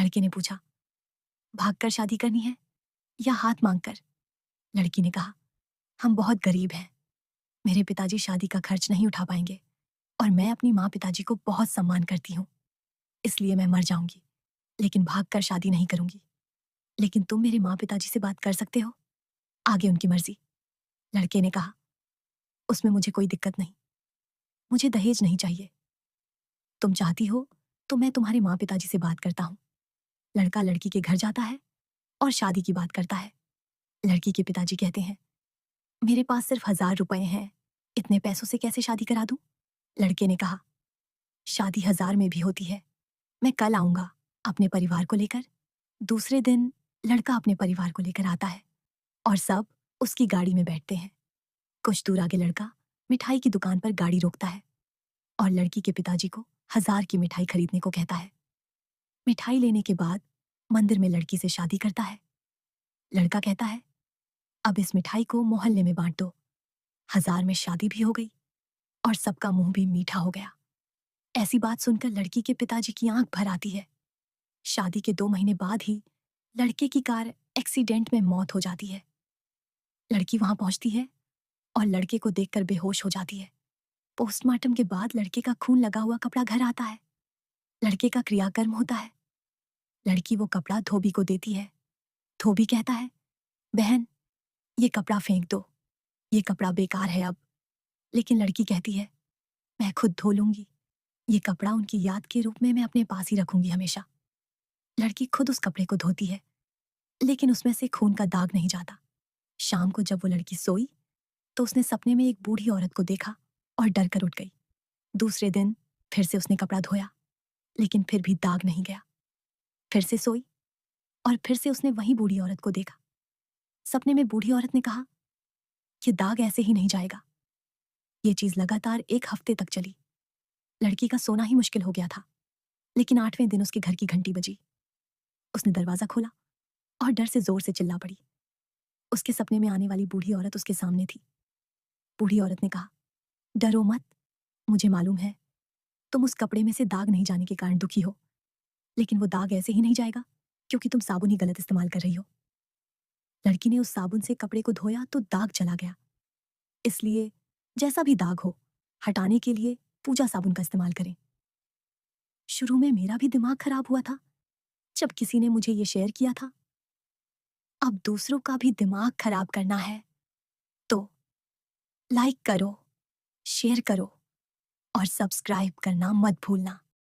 लड़के ने पूछा, भागकर शादी करनी है या हाथ मांगकर? लड़की ने कहा, हम बहुत गरीब हैं, मेरे पिताजी शादी का खर्च नहीं उठा पाएंगे और मैं अपनी माँ पिताजी को बहुत सम्मान करती हूँ, इसलिए मैं मर जाऊंगी लेकिन भागकर शादी नहीं करूंगी। लेकिन तुम मेरे माँ पिताजी से बात कर सकते हो, आगे उनकी मर्जी। लड़के ने कहा, उसमें मुझे कोई दिक्कत नहीं, मुझे दहेज नहीं चाहिए, तुम चाहती हो तो मैं तुम्हारे माँ पिताजी से बात करता हूँ। लड़का लड़की के घर जाता है और शादी की बात करता है। लड़की के पिताजी कहते हैं, मेरे पास सिर्फ 1,000 रुपए हैं, इतने पैसों से कैसे शादी करा दूं? लड़के ने कहा, शादी 1,000 में भी होती है, मैं कल आऊंगा अपने परिवार को लेकर। दूसरे दिन लड़का अपने परिवार को लेकर आता है और सब उसकी गाड़ी में बैठते हैं। कुछ दूर आगे लड़का मिठाई की दुकान पर गाड़ी रोकता है और लड़की के पिताजी को 1,000 की मिठाई खरीदने को कहता है। मिठाई लेने के बाद मंदिर में लड़की से शादी करता है। लड़का कहता है, अब इस मिठाई को मोहल्ले में बांट दो। 1,000 में शादी भी हो गई और सबका मुंह भी मीठा हो गया। ऐसी बात सुनकर लड़की के पिताजी की आंख भर आती है। शादी के 2 महीने बाद ही लड़के की कार एक्सीडेंट में मौत हो जाती है। लड़की वहां पहुंचती है और लड़के को देखकर बेहोश हो जाती है। पोस्टमार्टम के बाद लड़के का खून लगा हुआ कपड़ा घर आता है। लड़के का क्रियाकर्म होता है। लड़की वो कपड़ा धोबी को देती है। धोबी कहता है, बहन ये कपड़ा फेंक दो, ये कपड़ा बेकार है अब। लेकिन लड़की कहती है, मैं खुद धो लूंगी, ये कपड़ा उनकी याद के रूप में मैं अपने पास ही रखूंगी हमेशा। लड़की खुद उस कपड़े को धोती है, लेकिन उसमें से खून का दाग नहीं जाता। शाम को जब वो लड़की सोई तो उसने सपने में एक बूढ़ी औरत को देखा और डर कर उठ गई। दूसरे दिन फिर से उसने कपड़ा धोया, लेकिन फिर भी दाग नहीं गया। फिर से सोई और फिर से उसने वही बूढ़ी औरत को देखा। सपने में बूढ़ी औरत ने कहा, ये दाग ऐसे ही नहीं जाएगा। ये चीज लगातार 1 हफ्ते तक चली। लड़की का सोना ही मुश्किल हो गया था। लेकिन 8वें दिन उसके घर की घंटी बजी। उसने दरवाजा खोला और डर से जोर से चिल्ला पड़ी। उसके सपने में आने वाली बूढ़ी औरत उसके सामने थी। बूढ़ी औरत ने कहा, डरो मत, मुझे मालूम है तुम उस कपड़े में से दाग नहीं जाने के कारण दुखी हो, लेकिन वो दाग ऐसे ही नहीं जाएगा क्योंकि तुम साबुन ही गलत इस्तेमाल कर रही हो। लड़की ने उस साबुन से कपड़े को धोया तो दाग चला गया। इसलिए जैसा भी दाग हो, हटाने के लिए पूजा साबुन का इस्तेमाल करें। शुरू में मेरा भी दिमाग खराब हुआ था जब किसी ने मुझे ये शेयर किया था। अब दूसरों का भी दिमाग खराब करना है तो लाइक करो, शेयर करो और सब्सक्राइब करना मत भूलना।